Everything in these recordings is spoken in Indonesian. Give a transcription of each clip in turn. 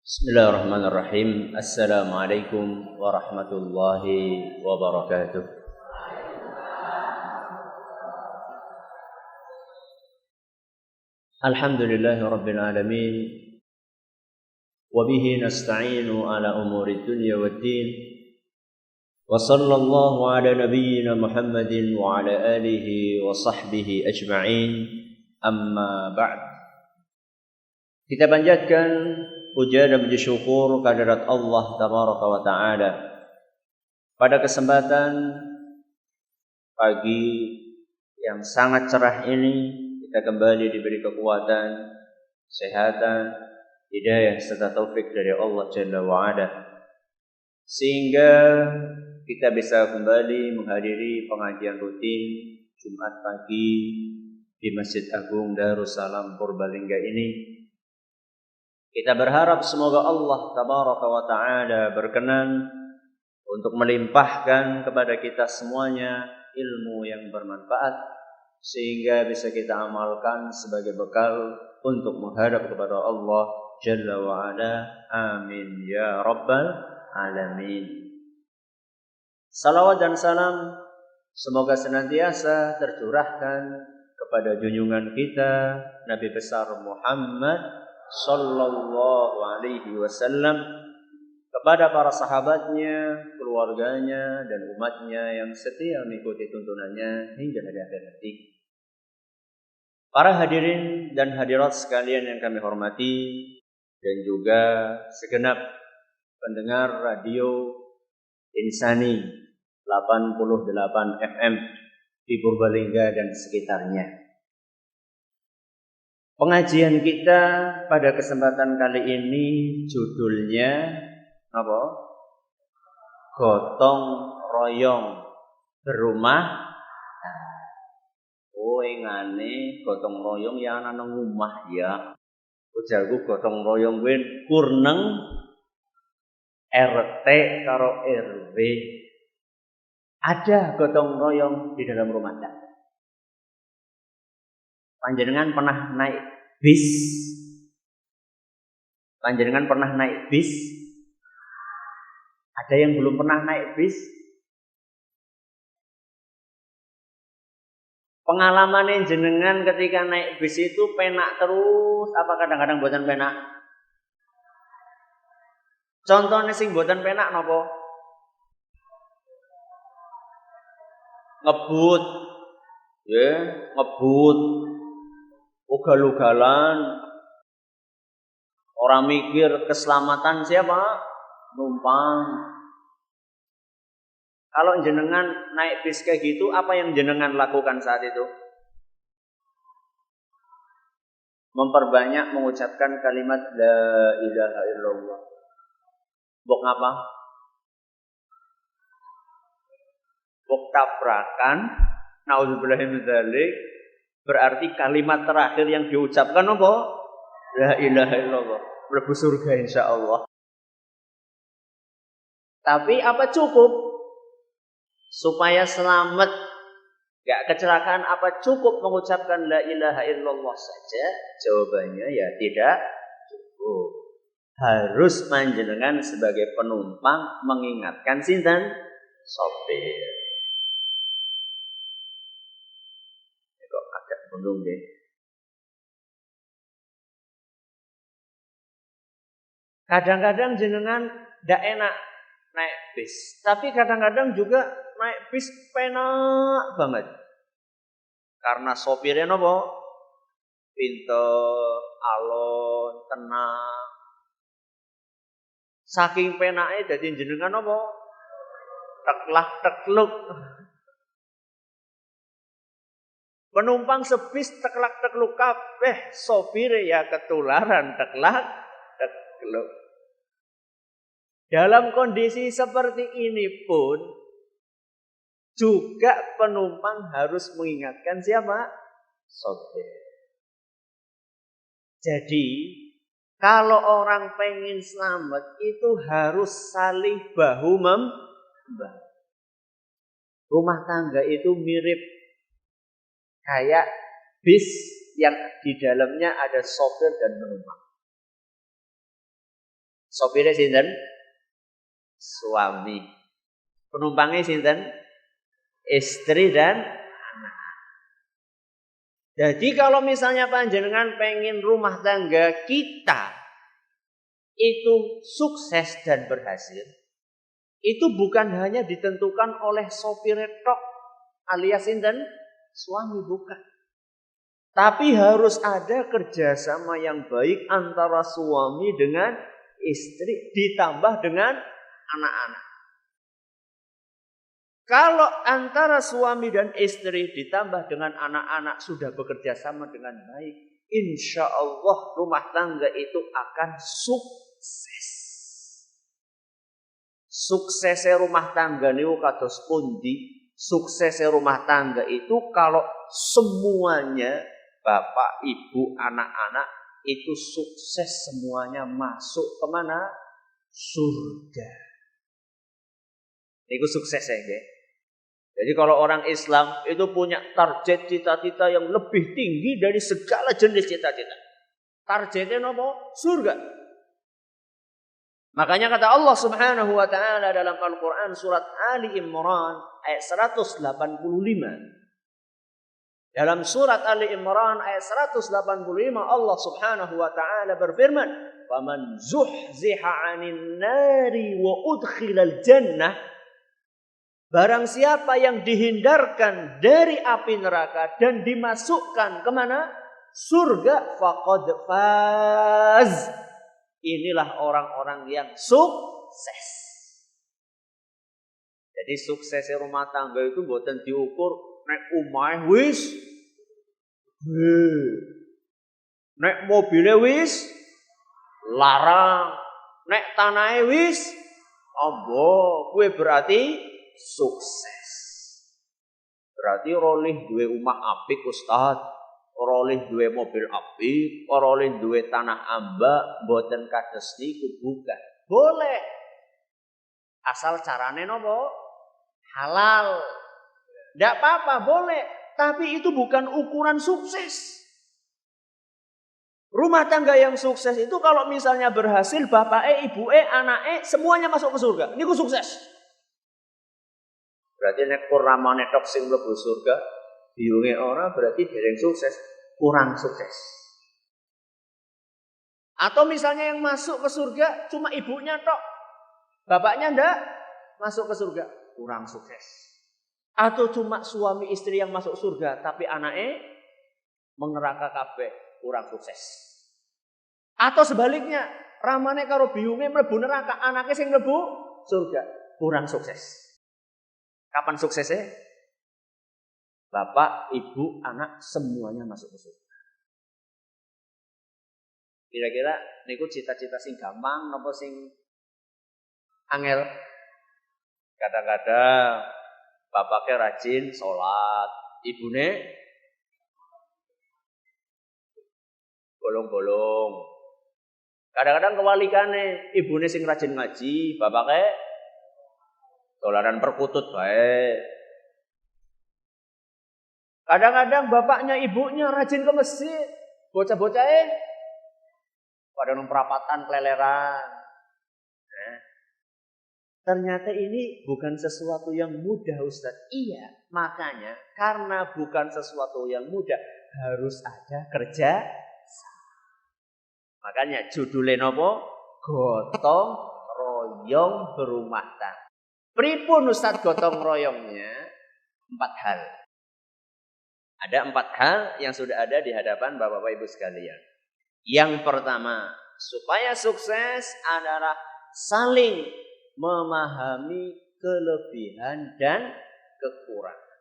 Bismillahirrahmanirrahim. Assalamualaikum warahmatullahi wabarakatuh. Alhamdulillahi rabbil alamin. Wa bihi nasta'inu ala umuri dunya waddin. Wa sallallahu ala nabiyyina Muhammadin wa ala alihi wa sahbihi ajma'in. Amma ba'd. Kita panjatkan puja dan puji syukur kehadirat Allah Tabaraka wa Ta'ala. Pada kesempatan pagi yang sangat cerah ini, kita kembali diberi kekuatan, kesehatan, hidayah serta taufik dari Allah Jalla wa Ala, sehingga kita bisa kembali menghadiri pengajian rutin Jumat pagi di Masjid Agung Darussalam Purbalingga ini. Kita berharap semoga Allah Tabaraka wa Ta'ala berkenan untuk melimpahkan kepada kita semuanya ilmu yang bermanfaat, sehingga bisa kita amalkan sebagai bekal untuk menghadap kepada Allah Jalla wa Ala. Amin ya Rabbal Alamin. Salawat dan salam semoga senantiasa tercurahkan kepada junjungan kita Nabi besar Muhammad sallallahu alaihi wasallam, kepada para sahabatnya, keluarganya, dan umatnya yang setia mengikuti tuntunannya hingga hari akhir nanti. Para hadirin dan hadirat sekalian yang kami hormati, dan juga segenap pendengar radio Insani 88 FM di Purbalingga dan sekitarnya. Pengajian kita pada kesempatan kali ini judulnya apa? Gotong royong berumah. Oh, ngane gotong royong ya ana nang omah ya. Ujarku gotong royong kuwi kurneng RT karo RW. Ada gotong royong di dalam rumah tangga. Panjenengan pernah naik bis? Panjenengan pernah naik bis? Ada yang belum pernah naik bis? Pengalaman jenengan ketika naik bis itu penak terus apa kadang-kadang buatan penak? Contohnya sing buatan penak napa? Ngebut. Ya, ngebut. Ugal-ugalan, orang mikir keselamatan siapa? Numpang. Kalau jenengan naik bis kayak gitu, apa yang jenengan lakukan saat itu? Memperbanyak mengucapkan kalimat La ilaha illallah. Bok apa? Bok tabrakan. Nauzubillahi min dzalik. Berarti kalimat terakhir yang diucapkan apa? La ilaha illallah. Mlebu surga insyaallah. Tapi apa cukup? Supaya selamat, gak kecelakaan, apa cukup mengucapkan la ilaha illallah saja? Jawabannya ya tidak cukup. Harus panjenengan sebagai penumpang mengingatkan sinten? Sopir. Belum deh. Kadang-kadang jenengan tidak enak naik bis, tapi kadang-kadang juga naik bis penak banget. Karena sopirnya nopo? Pinter, alon, tenang. Saking penaknya jadi jenengan nopo? Teklak tekluk. Penumpang sebis teklak tekluk kabeh, sopire ya ketularan teklak tekluk. Dalam kondisi seperti ini pun juga penumpang harus mengingatkan siapa? Sopir. Jadi kalau orang pengen selamat itu harus saling bahu membahu. Rumah tangga itu mirip kayak bis yang di dalamnya ada sopir dan penumpang. Sopire sinten? Suami. Penumpangnya sinten? Istri dan anak. Jadi kalau misalnya panjenengan pengen rumah tangga kita itu sukses dan berhasil, itu bukan hanya ditentukan oleh sopir tok alias sinten? Suami, bukan. Tapi harus ada kerjasama yang baik antara suami dengan istri ditambah dengan anak-anak. Kalau antara suami dan istri ditambah dengan anak-anak sudah bekerja sama dengan baik, insya Allah rumah tangga itu akan sukses. Suksesnya rumah tangga niku kados pundi? Suksesnya rumah tangga itu kalau semuanya bapak, ibu, anak-anak itu sukses semuanya masuk kemana? Surga. Itu suksesnya ya. Jadi kalau orang Islam itu punya target cita-cita yang lebih tinggi dari segala jenis cita-cita. Targetnya apa? Surga. Makanya kata Allah Subhanahu wa taala dalam Al-Qur'an surat Ali Imran ayat 185. Dalam surat Ali Imran ayat 185 Allah Subhanahu wa taala berfirman, "Faman zuhziha 'anil nari wa udkhilal jannah." Barang siapa yang dihindarkan dari api neraka dan dimasukkan kemana? Surga, faqad faz. Inilah orang-orang yang sukses. Jadi suksesnya rumah tangga itu mboten diukur nek umah wis, nek mobilnya wis larang, nek tanahe wis ambo, kuwi berarti sukses. Berarti rolih duwe omah apik Ustaz, rolih duwe mobil apik, rolih duwe tanah ambak, mboten kados niku bukan. Boleh. Asal carane nopo? Halal. Ndak apa-apa, boleh. Tapi itu bukan ukuran sukses. Rumah tangga yang sukses itu kalau misalnya berhasil, bapake, ibuke, anake semuanya masuk ke surga. Niku sukses. Berarti nek kuramane tok sing mlebu surga, biunge ora berarti dereng sukses, kurang sukses. Atau misalnya yang masuk ke surga cuma ibunya tok, bapaknya ndak masuk ke surga, kurang sukses. Atau cuma suami istri yang masuk surga tapi anake mengeraka kabeh, kurang sukses. Atau sebaliknya, ramane karo biunge mlebu neraka, anake sing mlebu surga, kurang sukses. Kapan suksesnya? Bapak, ibu, anak semuanya masuk ke surga. Kira-kira niku cita-cita sing gampang napa sing angel? Kadang-kadang bapaknya rajin sholat, ibune bolong-bolong. Kadang-kadang kewalikane, ibune sing rajin ngaji, bapaknya dolaran perkutut baik. Kadang-kadang bapaknya ibunya rajin ke masjid, bocah-bocahnya pada nang perapatan keleleran. Ternyata ini bukan sesuatu yang mudah, Ustaz. Iya, makanya karena bukan sesuatu yang mudah harus ada kerja. Makanya judulnya napa? Gotong royong berumah tangga. Pripun Ustaz gotong royongnya? 4 hal. Ada 4 hal yang sudah ada di hadapan Bapak-Bapak Ibu sekalian. Yang pertama, supaya sukses adalah saling memahami kelebihan dan kekurangan.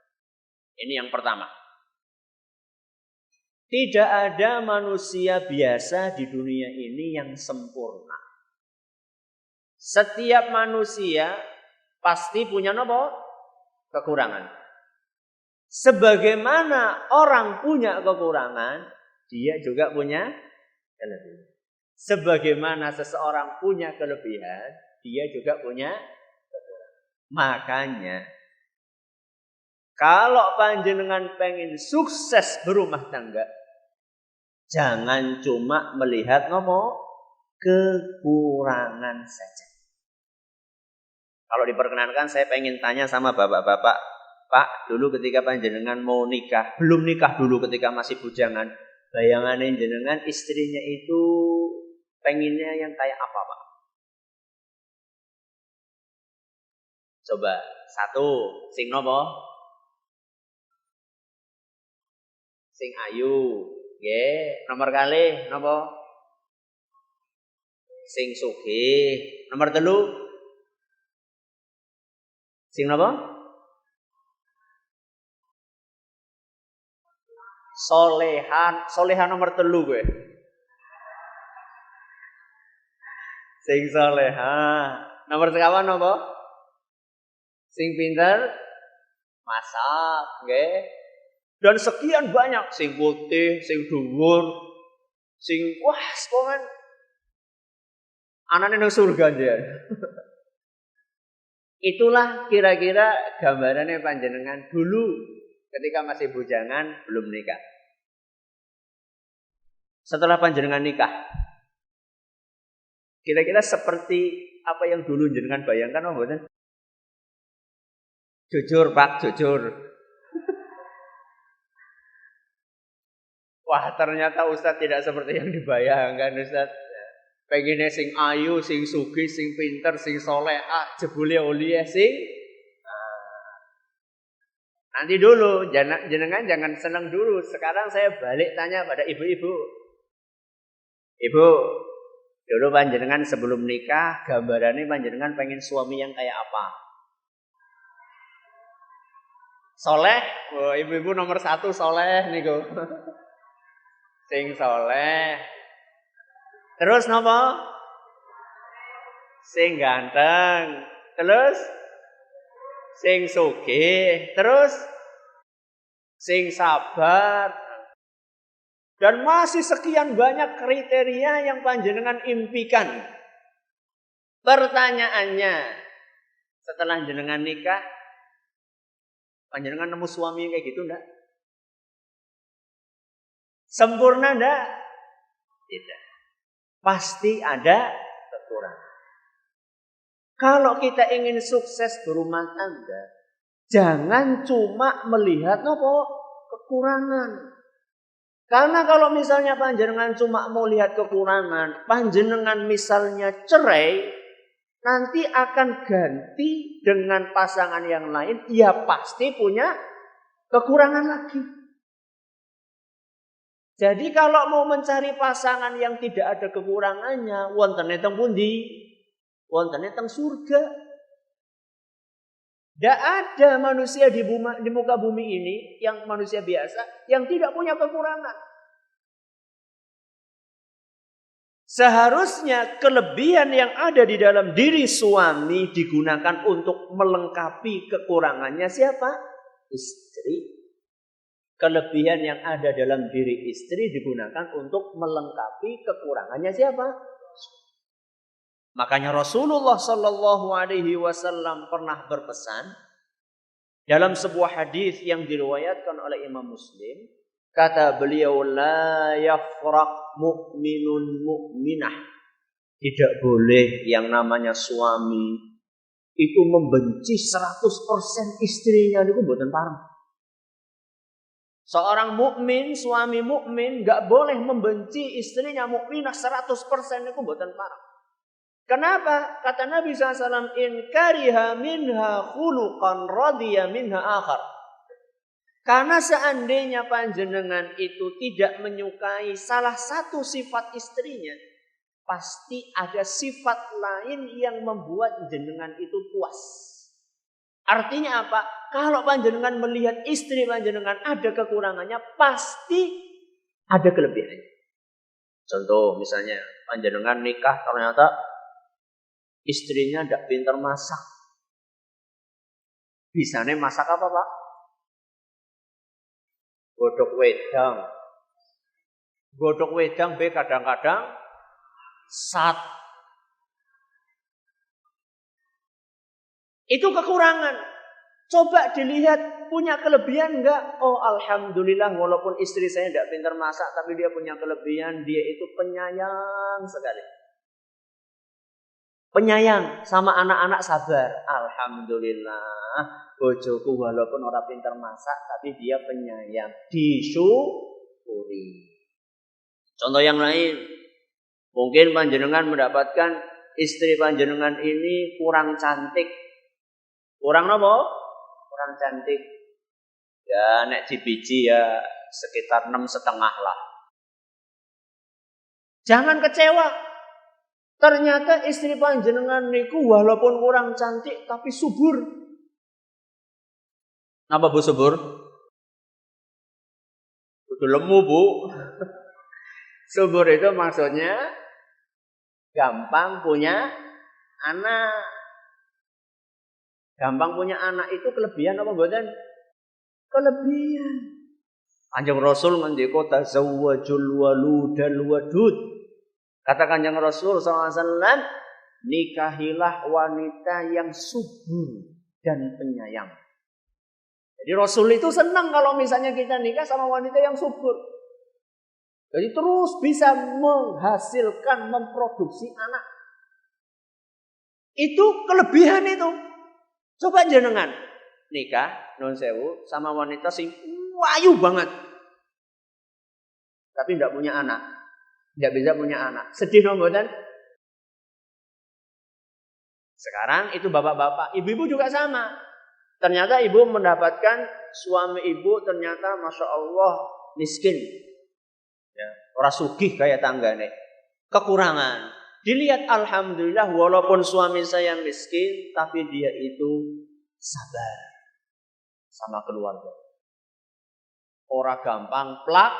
Ini yang pertama. Tidak ada manusia biasa di dunia ini yang sempurna. Setiap manusia pasti punya apa? Kekurangan. Sebagaimana orang punya kekurangan, dia juga punya kelebihan. Sebagaimana seseorang punya kelebihan, dia juga punya kekurangan. Makanya, kalau panjenengan pengen sukses berumah tangga, jangan cuma melihat kekurangan saja. Kalau diperkenankan saya pengen tanya sama bapak-bapak, Pak, dulu ketika panjenengan mau nikah, belum nikah dulu ketika masih bujangan, bayangannya jenengan istrinya itu pengennya yang kayak apa, Pak? Coba, satu, sing nopo? Sing ayu, nggih. Nomor kali nopo? Sing sugih. Nomor telu? Sing nopo? Solehan nomor telu gue. Sing soleha. Nomor sekawan nopo? Sing pinter masak, nggih. Dan sekian banyak, sing putih, sing dhuwur, sing wah, pokoke anane nang surga dia. Itulah kira-kira gambarannya panjenengan dulu ketika masih bujangan, belum nikah. Setelah panjenengan nikah, kira-kira seperti apa yang dulu jenengan bayangkan, oh mboten? Jujur, Pak, jujur. Wah, ternyata Ustaz tidak seperti yang dibayangkan, Ustaz. Pengennya sing ayu, sing sugih, sing pinter, sing soleh, jebule uliah sing. Nanti dulu, jenengan jangan senang dulu. Sekarang saya balik tanya pada ibu-ibu. Ibu, dulu panjenengan sebelum nikah, gambarannya panjenengan pengen suami yang kayak apa? Soleh, oh, ibu-ibu nomor 1 soleh niku. Sing soleh. Terus napa? Sing ganteng. Terus sing sugih. Terus sing sabar. Dan masih sekian banyak kriteria yang panjenengan impikan. Pertanyaannya, setelah jenengan nikah, panjenengan nemu suami kayak gitu enggak? Sempurna enggak? Tidak. Pasti ada kekurangan. Kalau kita ingin sukses berumah tangga, jangan cuma melihat kekurangan. Karena kalau misalnya panjenengan cuma mau lihat kekurangan, panjenengan misalnya cerai, nanti akan ganti dengan pasangan yang lain, ya pasti punya kekurangan lagi. Jadi kalau mau mencari pasangan yang tidak ada kekurangannya, wontene teng pundi? Wontene teng surga. Tidak ada manusia di muka bumi ini yang manusia biasa yang tidak punya kekurangan. Seharusnya kelebihan yang ada di dalam diri suami digunakan untuk melengkapi kekurangannya siapa? Istri. Kelebihan yang ada dalam diri istri digunakan untuk melengkapi kekurangannya siapa? Makanya Rasulullah Shallallahu Alaihi Wasallam pernah berpesan dalam sebuah hadis yang diriwayatkan oleh Imam Muslim, kata beliau, la yafraq mu'minun mu'minah. Tidak boleh yang namanya suami itu membenci 100% istrinya, itu mboten pareng. Seorang mukmin, suami mukmin enggak boleh membenci istrinya mukminah 100%, itu mboten pareng. Kenapa? Kata Nabi SAW, in kariha minha khuluqan radiya minha akhar. Karena seandainya panjenengan itu tidak menyukai salah satu sifat istrinya, pasti ada sifat lain yang membuat jenengan itu puas. Artinya apa? Kalau panjenengan melihat istri panjenengan ada kekurangannya, pasti ada kelebihannya. Contoh misalnya, panjenengan nikah ternyata istrinya tidak pintar masak. Bisanya masak apa, Pak? Godhog wedang. Godhog wedang kadang-kadang sat. Itu kekurangan. Coba dilihat punya kelebihan enggak? Oh, alhamdulillah walaupun istri saya tidak pintar masak, tapi dia punya kelebihan, dia itu penyayang sekali. penyayang, sama anak-anak sabar. Alhamdulillah, bojoku walaupun ora pinter masak tapi dia penyayang, disyukuri. Contoh yang lain, mungkin panjenengan mendapatkan istri panjenengan ini kurang cantik. Kurang apa? Kurang cantik. Ya nek dibiji ya sekitar 6,5 lah. Jangan kecewa. Ternyata istri panjenengan niku walaupun kurang cantik tapi subur. Napa Bu subur? Kudu lemu Bu. Subur itu maksudnya gampang punya anak. Gampang punya anak itu kelebihan apa mboten? Kelebihan. Kanjeng Rasul ngendika tazawwajul waludal wadud. Kata Kanjeng Rasul SAW, nikahilah wanita yang subur dan penyayang. Jadi Rasul itu senang kalau misalnya kita nikah sama wanita yang subur. Jadi terus bisa menghasilkan, memproduksi anak. Itu kelebihan itu. Coba jenengan nikah, non sewu, sama wanita sing wayu banget. Tapi tidak punya anak. Tidak bisa punya anak. Sedih no mboten? Sekarang itu bapak-bapak, ibu-ibu juga sama. Ternyata ibu mendapatkan suami ibu ternyata Masya Allah miskin. Ya, orang sugih kayak tanggane. Kekurangan. Dilihat alhamdulillah walaupun suami saya miskin tapi dia itu sabar sama keluarga. Orang gampang plak.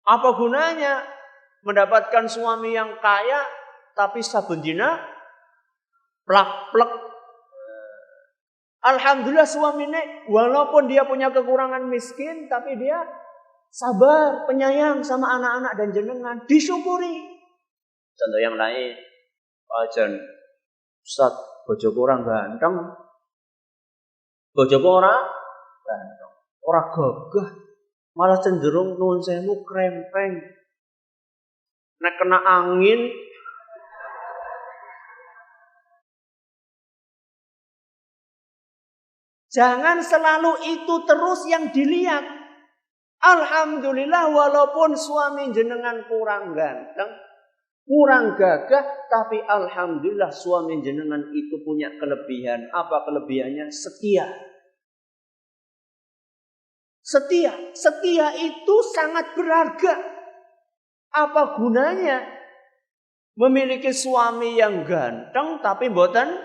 Apa gunanya mendapatkan suami yang kaya tapi saben dina plak. Alhamdulillah suaminya walaupun dia punya kekurangan miskin tapi dia sabar, penyayang sama anak-anak dan jenengan, disyukuri. Contoh yang lain, Pak Ustaz, bojoku orang ganteng. Bojoku orang ganteng, orang gagah, malah cenderung nuwun sewu krempeng. Nek kena angin jangan selalu itu terus yang dilihat. Alhamdulillah walaupun suami jenengan kurang ganteng, kurang gagah, tapi alhamdulillah suami jenengan itu punya kelebihan. Apa kelebihannya? Setia. Setia itu sangat berharga. Apa gunanya memiliki suami yang ganteng tapi mboten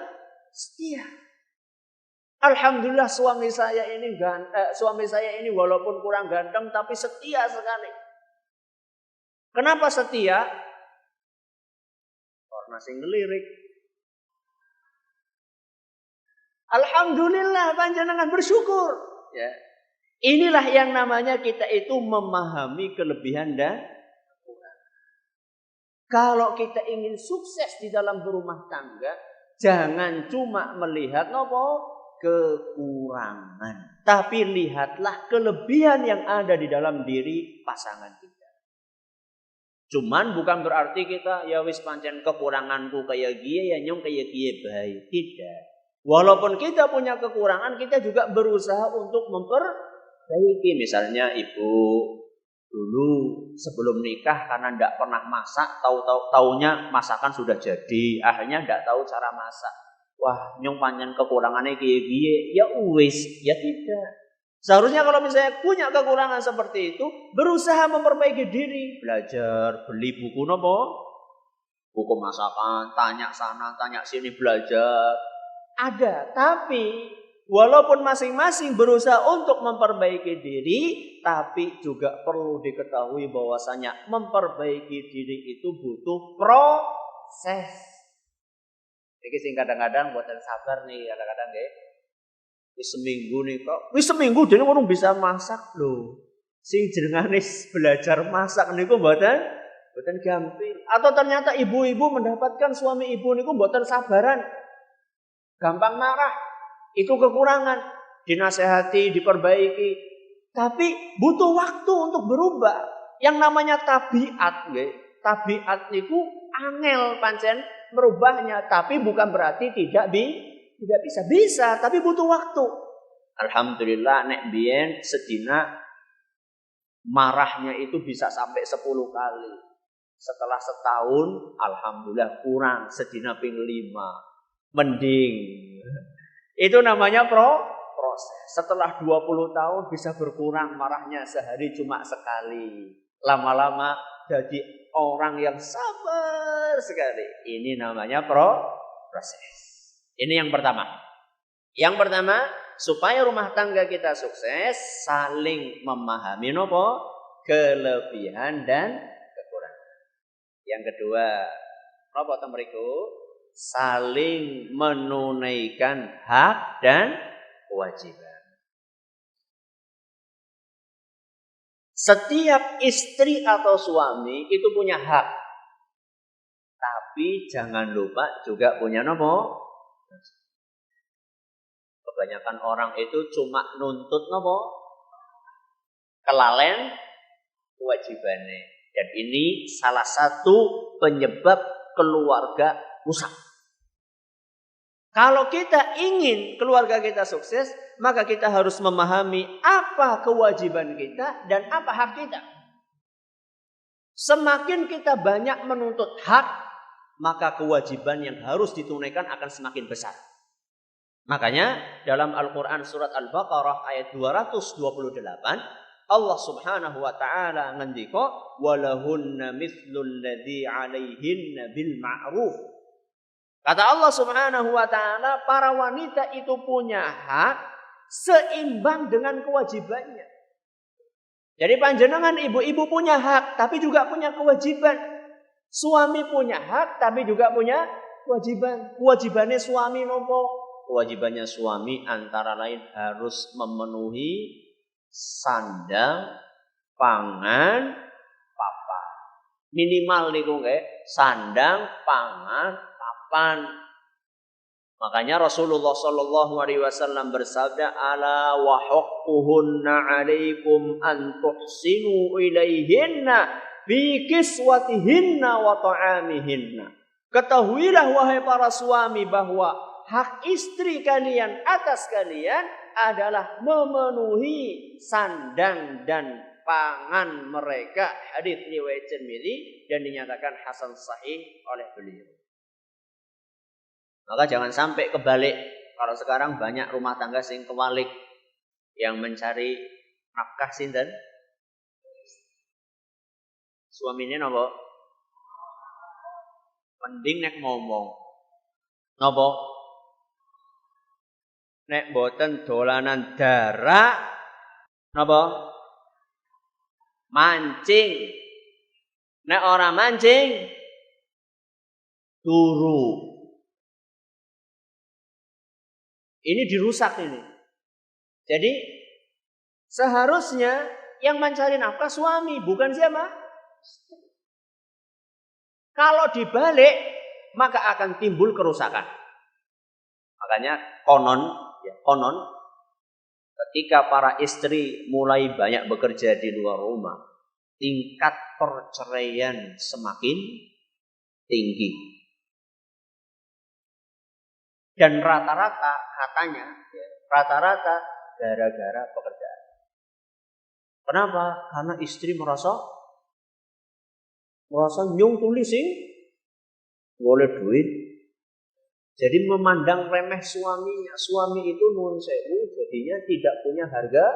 setia? Alhamdulillah suami saya ini walaupun kurang ganteng tapi setia sekali. Kenapa setia? Karena sing ngelirik. Alhamdulillah panjenengan bersyukur. Ya. Inilah yang namanya kita itu memahami kelebihan dan kekurangan. Kalau kita ingin sukses di dalam berumah tangga, jangan cuma melihat kekurangan, tapi lihatlah kelebihan yang ada di dalam diri pasangan kita. Cuman bukan berarti kita ya wis pancen kekuranganku kayak gie ya nyong kayak gie baik. Tidak. Walaupun kita punya kekurangan, kita juga berusaha untuk memperbaiki. Misalnya ibu dulu sebelum nikah karena tidak pernah masak, taunya masakan sudah jadi, akhirnya tidak tahu cara masak. Wah, nyong panjang kekurangannya kiye-kiye, ya wis, ya tidak. Seharusnya kalau misalnya punya kekurangan seperti itu, berusaha memperbaiki diri, belajar, beli buku buku masakan, tanya sana, tanya sini, belajar. Ada, tapi walaupun masing-masing berusaha untuk memperbaiki diri, tapi juga perlu diketahui bahwasanya memperbaiki diri itu butuh proses. Iki sing kadang-kadang buatan sabar nih, kadang-kadang nggih. Wis seminggu nih kok. Wis seminggu dene urung bisa masak lho. Sing jenengane belajar masak niku mboten gampil. Atau ternyata ibu-ibu mendapatkan suami ibu niku mboten sabaran. Gampang marah. Itu kekurangan. Dinasehati, diperbaiki. Tapi butuh waktu untuk berubah. Yang namanya tabiat nggih. Tabiat niku angel pancen merubahnya, tapi bukan berarti tidak bisa. Bisa, tapi butuh waktu. Alhamdulillah nek biyen sedina marahnya itu bisa sampai 10 kali. Setelah setahun, alhamdulillah kurang sedina ping 5. Mending. Itu namanya proses. Setelah 20 tahun bisa berkurang marahnya sehari cuma sekali. Lama-lama jadi orang yang sabar sekali. Ini namanya proses. Ini yang pertama. Yang pertama, supaya rumah tangga kita sukses, saling memahami nopo kelebihan dan kekurangan. Yang kedua, nopo temeriku, saling menunaikan hak dan kewajiban. Setiap istri atau suami itu punya hak. Tapi jangan lupa juga punya nopo. Kebanyakan orang itu cuma nuntut nopo kelalen kewajibannya. Dan ini salah satu penyebab keluarga rusak. Kalau kita ingin keluarga kita sukses, maka kita harus memahami apa kewajiban kita dan apa hak kita. Semakin kita banyak menuntut hak, maka kewajiban yang harus ditunaikan akan semakin besar. Makanya dalam Al-Quran surat Al-Baqarah ayat 228, Allah subhanahu wa ta'ala ngendika, walahunna mithlul ladzi alaihinna bil ma'ruf. Kata Allah subhanahu wa ta'ala, para wanita itu punya hak seimbang dengan kewajibannya. Jadi panjenengan ibu-ibu punya hak, tapi juga punya kewajiban. Suami punya hak, tapi juga punya kewajiban. Kewajibannya suami nopo? Kewajibannya suami antara lain harus memenuhi sandang, pangan, papan. Minimal niku nggih, sandang, pangan, papan. Makanya Rasulullah sallallahu alaihi wasallam bersabda, ala wa haqquhunna 'alaikum an tuhsinu ilaihinna bi kiswatihinna wa ta'amihinna. Ketahuilah wahai para suami bahwa hak istri kalian atas kalian adalah memenuhi sandang dan pangan mereka. Hadits riwayat Tirmidzi dan dinyatakan hasan sahih oleh beliau. Maka jangan sampai kebalik. Kalau sekarang banyak rumah tangga sing kewalik, yang mencari nafkah sinten? Suaminya napa? Mending nek ngomong. Napa? Nek boten dolanan darak napa? Mancing. Nek ora mancing turu. Ini dirusak ini. Jadi seharusnya yang mencari nafkah suami, bukan siapa? Kalau dibalik, maka akan timbul kerusakan. Makanya konon ketika para istri mulai banyak bekerja di luar rumah, tingkat perceraian semakin tinggi. Dan rata-rata katanya, rata-rata gara-gara pekerjaan. Kenapa? Karena istri merasa nyung tulis sing boleh duit. Jadi memandang remeh suaminya. Suami itu nuwun sewu, jadinya tidak punya harga.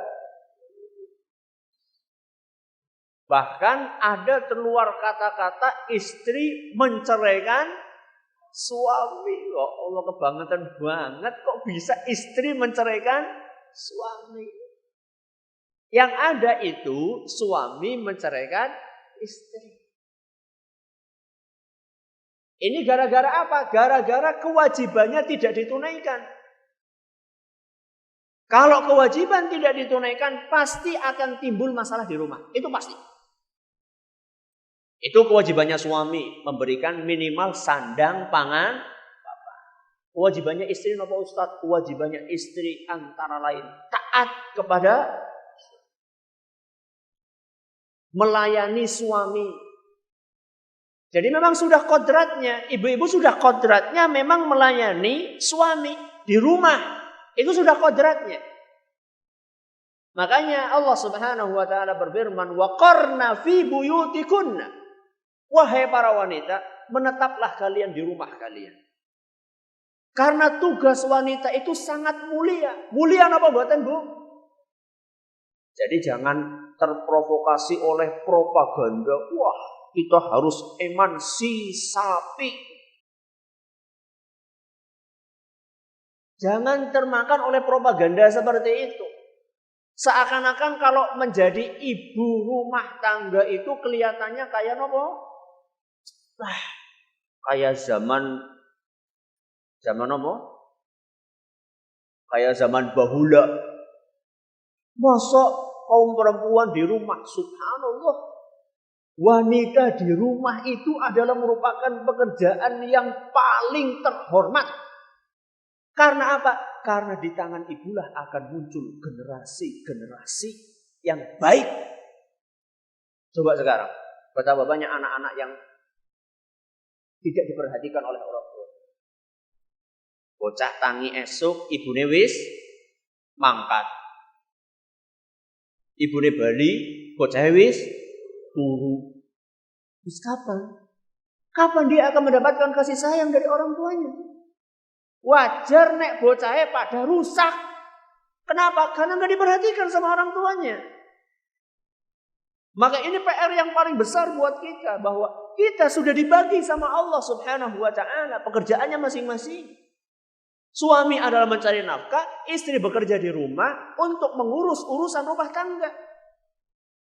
Bahkan ada keluar kata-kata istri menceraikan suami. Oh Allah, kebangetan banget. Kok bisa istri menceraikan suami? Yang ada itu suami menceraikan istri. Ini gara-gara apa? Gara-gara kewajibannya tidak ditunaikan. Kalau kewajiban tidak ditunaikan, pasti akan timbul masalah di rumah. Itu pasti. Itu kewajibannya suami, memberikan minimal sandang, pangan, papan. Kewajibannya istri napa Ustaz? Kewajibannya istri antara lain taat kepada melayani suami. Jadi memang sudah kodratnya, ibu-ibu sudah kodratnya memang melayani suami di rumah. Itu sudah kodratnya. Makanya Allah Subhanahu wa taala berfirman, "Wa qarna fi buyutikunna." Wahai para wanita, menetaplah kalian di rumah kalian. Karena tugas wanita itu sangat mulia. Mulia apa buatan, Bu? Jadi jangan terprovokasi oleh propaganda. Wah, kita harus emansipasi. Jangan termakan oleh propaganda seperti itu. Seakan-akan kalau menjadi ibu rumah tangga itu kelihatannya kayak apa? Kayak zaman apa? Kayak zaman bahula. Masa kaum perempuan di rumah, subhanallah. Wanita di rumah itu adalah merupakan pekerjaan yang paling terhormat. Karena apa? Karena di tangan ibulah akan muncul generasi-generasi yang baik. Coba sekarang, betapa banyak anak-anak yang tidak diperhatikan oleh orang tua. Bocah tangi esuk, ibune wis mangkat. Ibune bali, bocah wis turu. Terus kapan? Kapan dia akan mendapatkan kasih sayang dari orang tuanya? Wajar nek bocahnya pada rusak. Kenapa? Karena nggak diperhatikan sama orang tuanya. Maka ini PR yang paling besar buat kita, bahwa kita sudah dibagi sama Allah Subhanahu wa taala pekerjaannya masing-masing. Suami adalah mencari nafkah, istri bekerja di rumah untuk mengurus urusan rumah tangga.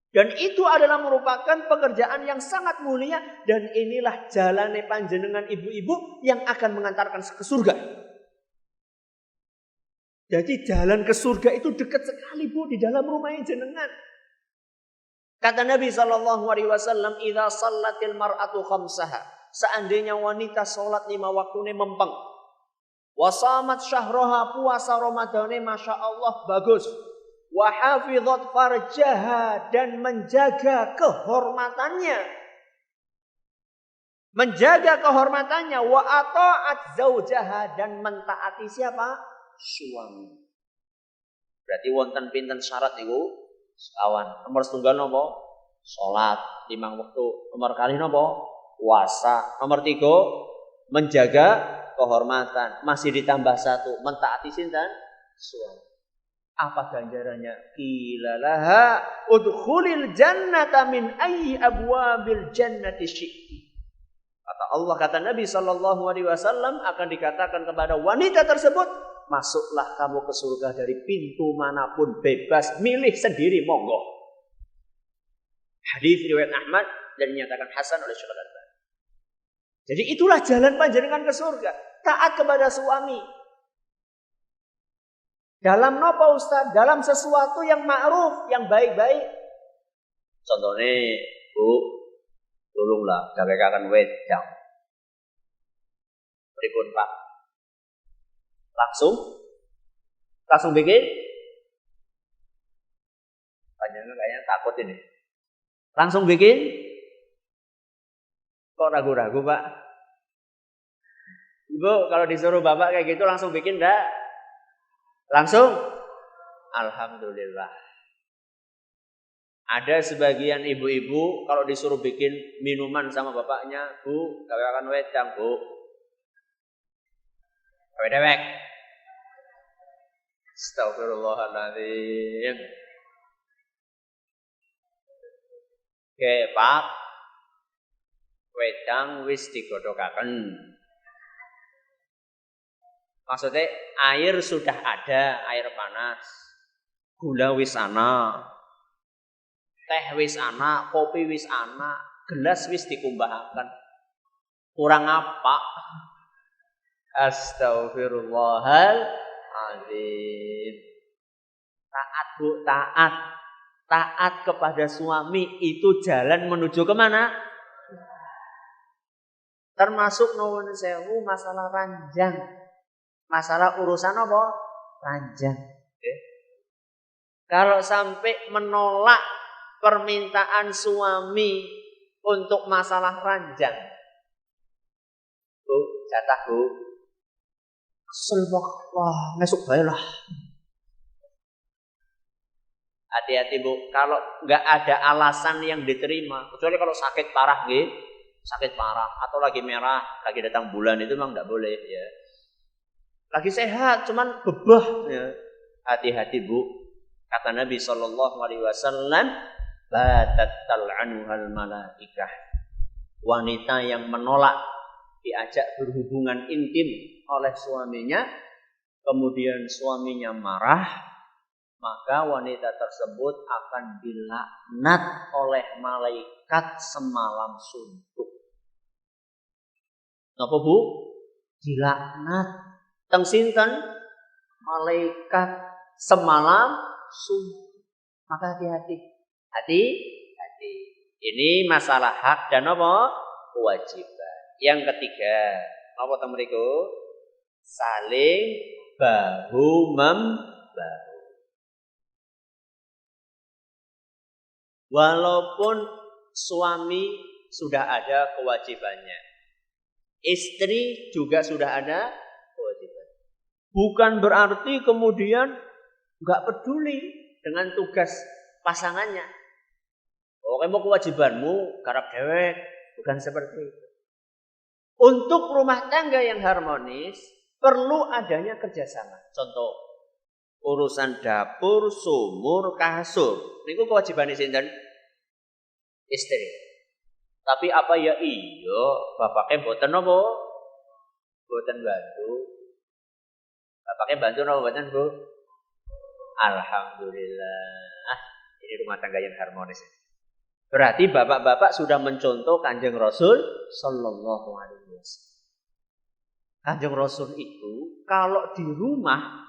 Dan itu adalah merupakan pekerjaan yang sangat mulia, dan inilah jalannya panjenengan ibu-ibu yang akan mengantarkan ke surga. Jadi jalan ke surga itu dekat sekali, Bu, di dalam rumahnya jenengan. Kata Nabi SAW, "Idza shallatil mar'atu khamsaha." Seandainya wanita sholat 5 waktune mempeng. Wa shamat syahraha, puasa Ramadane Masya Allah bagus. Wa hafizat farjaha, dan menjaga kehormatannya. Menjaga kehormatannya. Wa ata'at zaujaha, dan mentaati siapa? Suami. Berarti wonten pinten syarat niku? Sekawan. Nomor setunggal napa? Salat 5 waktu. Nomor kali napa? Puasa. Nomor 3 menjaga kehormatan. Masih ditambah 1 mentaati sinten? Suami. Apa ganjarannya? Qila laha udkhulil jannata min ayyi abwabil jannati syi'ti. Kata Allah, kata Nabi SAW akan dikatakan kepada wanita tersebut, masuklah kamu ke surga dari pintu manapun, bebas, milih sendiri, monggo. Hadis riwayat Ahmad dan dinyatakan hasan oleh Syekh Al-Albani. Jadi itulah jalan panjenengan ke surga. Taat kepada suami. Dalam napa Ustaz? Dalam sesuatu yang ma'ruf, yang baik-baik. Contohnya, Bu, tolonglah gawekan wedang. Pripun, Pak? Langsung bikin. Panjenengan kayaknya takut ini. Langsung bikin. Kok ragu-ragu, Pak? Ibu, kalau disuruh Bapak kayak gitu langsung bikin enggak? Langsung? Alhamdulillah. Ada sebagian ibu-ibu kalau disuruh bikin minuman sama bapaknya, Bu, gawekan wedang, Bu. Dewek. Astagfirullahaladzim. Oke, Pak. Wedang wis digodhokaken. Maksudnya air sudah ada, air panas. Gula wis ana. Teh wis ana, kopi wis ana, gelas wis dikumbahaken. Kurang apa? Astagfirullahaladzim. Taat, Bu, taat. Taat kepada suami itu jalan menuju kemana? Termasuk nuwun sewu masalah ranjang. Masalah urusan apa? Ranjang. Kalau sampai menolak permintaan suami untuk masalah ranjang, jatah Bu. Kesel wah, ngesuk bae lah. Hati-hati Bu, kalau nggak ada alasan yang diterima, kecuali kalau sakit parah nggih, sakit parah atau lagi merah, lagi datang bulan itu memang nggak boleh ya. Lagi sehat, cuman bebah ya. Hati-hati Bu. Kata Nabi Shallallahu Alaihi Wasallam, batat tal'anuhal malaikah. Wanita yang menolak diajak berhubungan intim oleh suaminya, kemudian suaminya marah, maka wanita tersebut akan dilaknat oleh malaikat semalam suntuk. Napa Bu? Dilaknat. Teng sinten? Malaikat semalam suntuk. Maka hati-hati. Hati-hati. Ini masalah hak dan apa? Kewajiban. Yang ketiga, apa teng mriku? Saling bahu membahu. Walaupun suami sudah ada kewajibannya, istri juga sudah ada kewajiban. Bukan berarti kemudian nggak peduli dengan tugas pasangannya. Oke, mau kewajibanmu garap dewek, bukan seperti itu. Untuk rumah tangga yang harmonis perlu adanya kerjasama. Contoh, urusan dapur, sumur, kasur. Niku kewajiban sinten? Istri. Tapi apa ya iya, bapaknya mboten napa? Mboten bantu. Bapaknya bantu napa mboten, Bu? Alhamdulillah. Ini rumah tangga yang harmonis. Berarti bapak-bapak sudah mencontoh Kanjeng Rasul sallallahu alaihi wasallam. Kanjeng Rasul itu kalau di rumah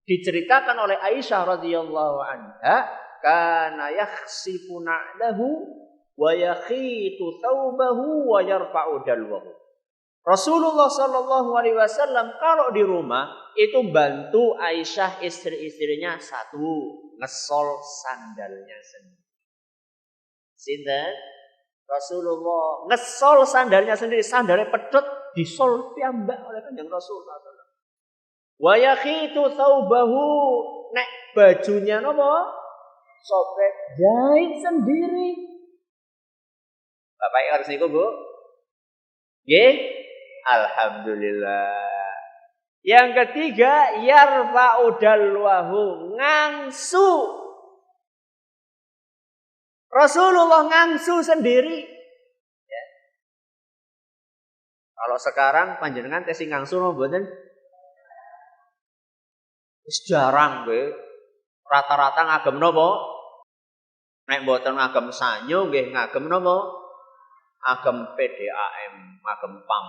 diceritakan oleh Aisyah radhiyallahu anha, kana yakhsifu na'lahu wa yakhitu thawbahu wa yarfa'u dalwahu. Rasulullah sallallahu alaihi wasallam kalau di rumah itu bantu Aisyah istri-istrinya satu, ngesol sandalnya sendiri. Sinten? Rasulullah ngesol sandalnya sendiri, sandalnya pedot disol piyambak oleh Kanjeng Rasul sallallahu alaihi wasallam. Wa yakhitu thawbahu, nek bajunya napa? Sobek jahit sendiri. Bapak harus niku, Bu? Nggih? Alhamdulillah. Yang ketiga, yarfa'u dalwahu, ngangsu. Rasulullah ngangsu sendiri. Ya. Kalau sekarang panjenengan tesi ngangsu napa mboten? Wis jarang kowe. Rata-rata ngagem napa? Nek mboten ngagem sanyo nggih ngagem napa? Agem PDAM, ngagem PAM.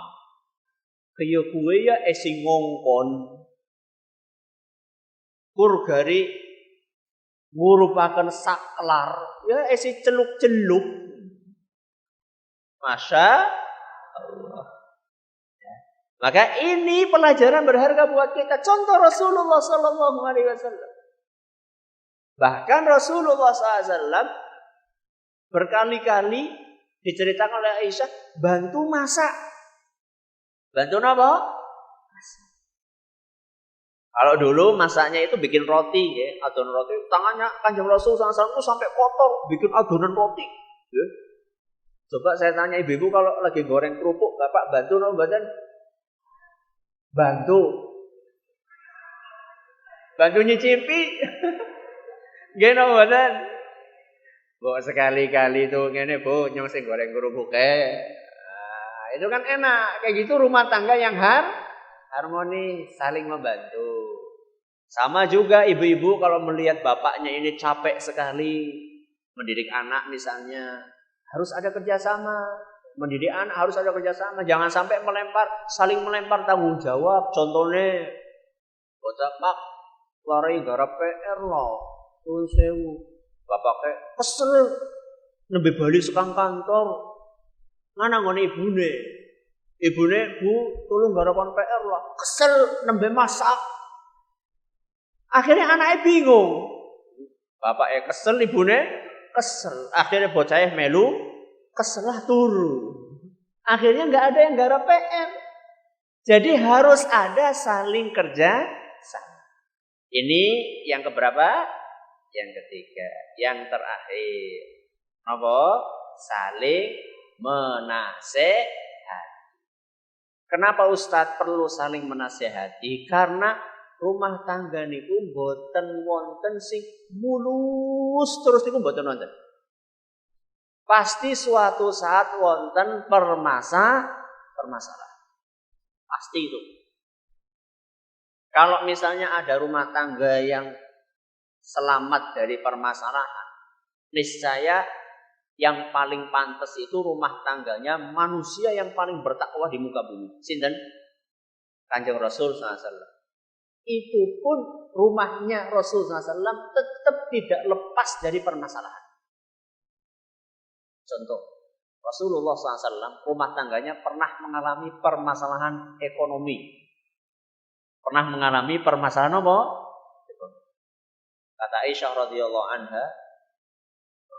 Kaya kowe ya esi ngongkon. Kurgari ngurupaken saklar, ya esi celuk-celuk. Masya Allah. Ya. Maka ini pelajaran berharga buat kita. Contoh Rasulullah sallallahu alaihi wasallam. Bahkan Rasulullah SAW berkali-kali diceritakan oleh Aisyah bantu masak. Bantu apa? Masak. Kalau dulu masaknya itu bikin roti, ya, adonan roti. Tangannya Kanjeng Rasul SAW itu sampai kotor bikin adonan roti. Ya. Coba saya tanya ibu-ibu kalau lagi goreng kerupuk, Bapak bantu no badan? Bantu nyicipi. Geno badan. Bu sekali-kali tuh ngene Bu, nyong sing goreng kerupuk Nah, itu kan enak. Kayak gitu rumah tangga yang harmonis, saling membantu. Sama juga ibu-ibu kalau melihat bapaknya ini capek sekali mendidik anak misalnya, harus ada kerjasama. Mendidik anak harus ada kerjasama. Jangan sampai saling melempar tanggung jawab. Contohnya, bocah Pak, lari garap PR loh. Terus sewu, bapaknya kesel, nembe bali sekang kantor, mana ngone ibune Bu, tolong garapan PR lah, kesel, nembe masak. Akhirnya anaknya bingung, bapaknya kesel, ibune kesel. Akhirnya bocahnya melu, kesel lah turu. Akhirnya nggak ada yang garap PR. Jadi harus ada saling kerja sama. Ini yang keberapa? Yang ketiga, yang terakhir. Apa? Saling menasehati. Kenapa Ustadz perlu saling menasehati? Karena rumah tangga niku mboten wonten sing mulus terus niku mboten wonten. Pasti suatu saat wonten permasalahan. Pasti itu. Kalau misalnya ada rumah tangga yang selamat dari permasalahan, niscaya yang paling pantas itu rumah tangganya manusia yang paling bertakwa di muka bumi. Sinten? Kanjeng Rasul SAW. Itu pun rumahnya Rasul SAW tetap tidak lepas dari permasalahan. Contoh, Rasulullah SAW rumah tangganya pernah mengalami permasalahan ekonomi. Pernah mengalami permasalahan apa? Kata Aisyah radhiyallahu anha,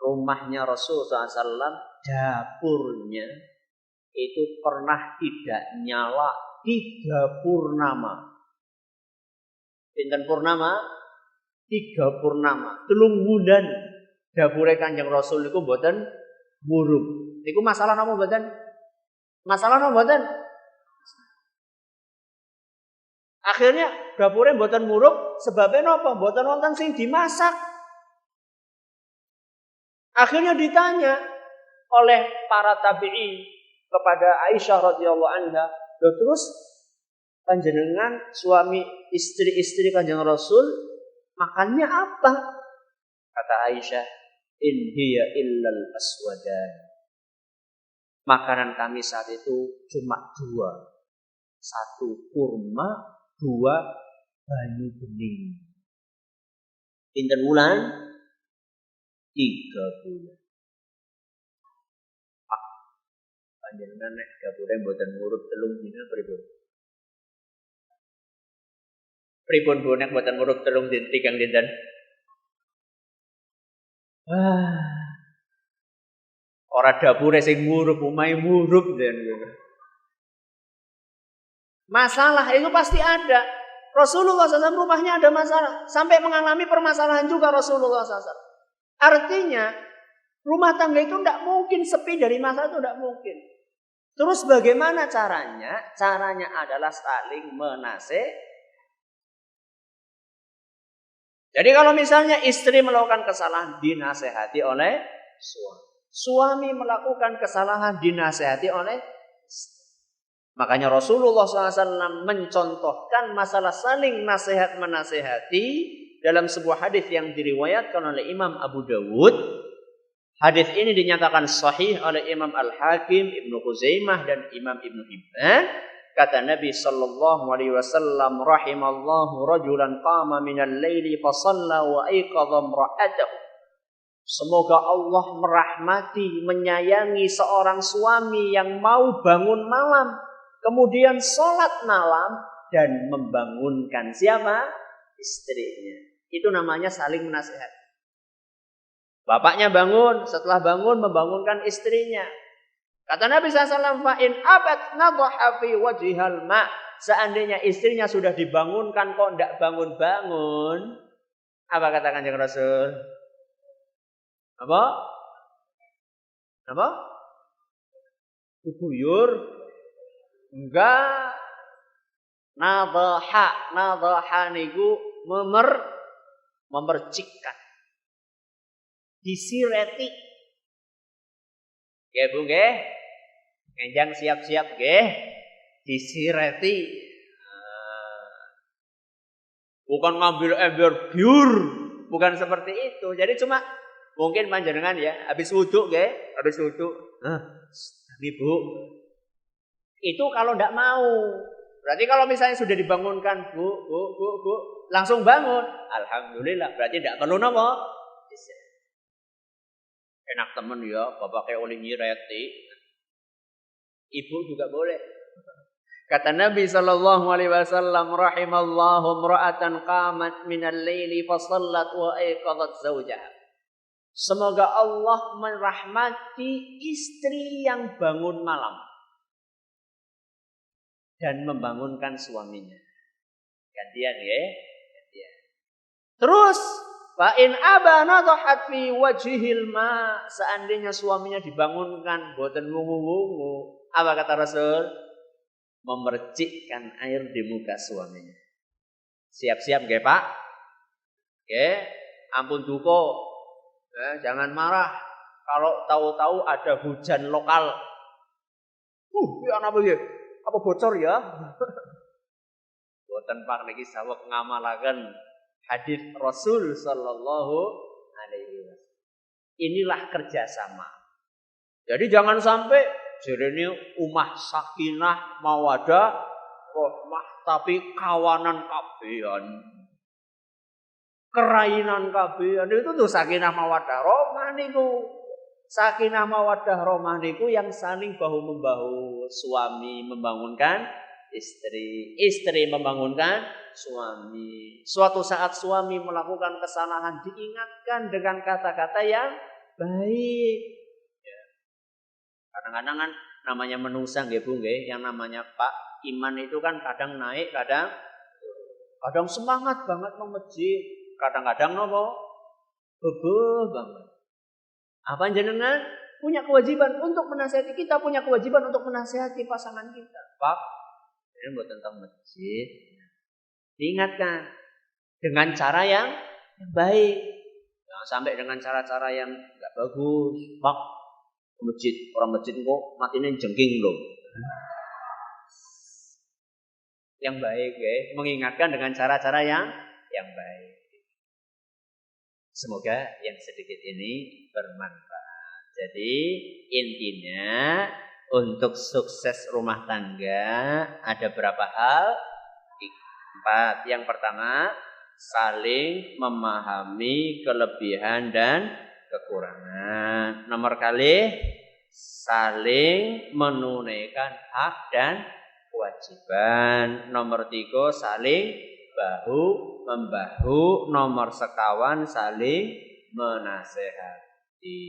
rumahnya Rasul SAW, dapurnya itu pernah tidak nyala 3 purnama. Pinten purnama? 3 purnama. 3 bulan dapure Kanjeng Rasul niku mboten murup. Niku masalah napa mboten? Masalah napa mboten? Akhirnya dapure mboten murup sebabnya napa? Mboten wonten sing dimasak. Akhirnya ditanya oleh para tabi'in kepada Aisyah radhiyallahu anha, terus panjenengan suami istri-istri Kanjeng Rasul makannya apa? Kata Aisyah, in hiya illal aswadan. Makanan kami saat itu cuma 2. 1 kurma, 2 banyu bening. Pinten bulan? 3 bulan. Pak, panjenengan nek dapure mboten ngurut 3 dina pripun? Pripun Bu nek mboten ngurut 3 dinten? Ora dapure sing murup, omahe murup den. Masalah itu pasti ada. Rasulullah SAW rumahnya ada masalah. Sampai mengalami permasalahan juga Rasulullah SAW. Artinya rumah tangga itu tidak mungkin sepi dari masalah, itu tidak mungkin. Terus bagaimana caranya? Caranya adalah saling menasehati. Jadi kalau misalnya istri melakukan kesalahan dinasehati oleh suami. Suami melakukan kesalahan dinasehati oleh istri. Makanya Rasulullah SAW mencontohkan masalah saling nasihat menasehati dalam sebuah hadis yang diriwayatkan oleh Imam Abu Dawud. Hadis ini dinyatakan sahih oleh Imam Al-Hakim, Ibnu Khuzaimah dan Imam Ibnu Hibban. Kata Nabi sallallahu alaihi wasallam, rahimallahu rajulan qama minal laili fa shalla wa aiqadha imra'atahu. Semoga Allah merahmati, menyayangi seorang suami yang mau bangun malam, kemudian sholat malam dan membangunkan siapa? Istrinya. Itu namanya saling menasihati. Bapaknya bangun, setelah bangun membangunkan istrinya. Kata Nabi SAW, fa'in abat nadhaha fi wajhihal ma'. Seandainya istrinya sudah dibangunkan kok tidak bangun-bangun. Apa kata Kanjeng Rasul? Apa? Kuguyur? Enggak. Nadhaha niku memercikkan. Disireti. Nggih Bu nggih. Enjang siap-siap nggih. Disireti. Bukan ngambil ember biur, bukan seperti itu. Jadi cuma mungkin panjenengan ya habis wudu nggih, habis wudu. Bu. Itu kalau ndak mau. Berarti kalau misalnya sudah dibangunkan, Bu, langsung bangun. Alhamdulillah, berarti ndak perlu napa? Enak temen ya, bapak kayak oleh nyireti. Ibu juga boleh. Kata Nabi sallallahu alaihi wasallam, rahimallahu imra'atan qamat minal laili fa shallat wa aiqadhat zawjaha. Semoga Allah merahmati istri yang bangun malam. dan membangunkan suaminya. Gantian ya. Gantian. Terus fa in aba nadhat fi wajhil ma, seandainya suaminya dibangunkan boten wungu-wungu, apa kata Rasul? Memercikkan air di muka suaminya. Siap-siap nggih, Pak? Nggih, ampun duko. Jangan marah kalau tahu-tahu ada hujan lokal. Ya apa ya? Apa bocor ya? Boten Pak niki saweg ngamalaken hadis Rasul sallallahu alaihi wasallam. Inilah kerjasama. Jadi jangan sampai jerene umah sakinah mawadah rahmah tapi kawanan kabehan. Kerainan kabehan itu tuh sakinah mawadah rahmah niku. Sakinah mawadah rahmah niku yang saling bahu membahu, suami membangunkan istri, istri membangunkan suami. Suatu saat suami melakukan kesalahan diingatkan dengan kata-kata yang baik. Ya. Kadang-kadang kan namanya menungsa nggih Bu nggih, yang namanya Pak iman itu kan kadang naik, kadang semangat banget mau masjid, kadang-kadang nopo bebel banget. Apa jenengan punya kewajiban untuk menasihati, kita punya kewajiban untuk menasihati pasangan kita. Pak, ini buat tentang masjid. Diingatkan dengan cara yang baik. Jangan sampai dengan cara-cara yang enggak bagus. Pak, masjid, orang masjid kok matinya jengking loh. Yang baik ya, mengingatkan dengan cara-cara yang baik. Semoga yang sedikit ini bermanfaat. Jadi intinya untuk sukses rumah tangga ada berapa hal? 4. Yang pertama, saling memahami kelebihan dan kekurangan. Nomor kali, saling menunaikan hak dan kewajiban. Nomor 3, saling bahu membahu. Nomor sekawan, saling menasehati.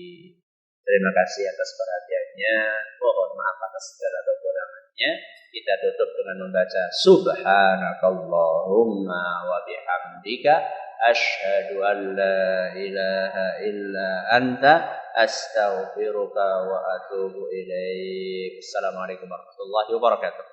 Terima kasih atas perhatiannya. Mohon maaf atas segala kekurangannya. Kita tutup dengan membaca Subhanakallahumma wa bihamdika asyhadu an la ilaha illa anta astaghfiruka wa atubu ilaik. Assalamualaikum warahmatullahi wabarakatuh.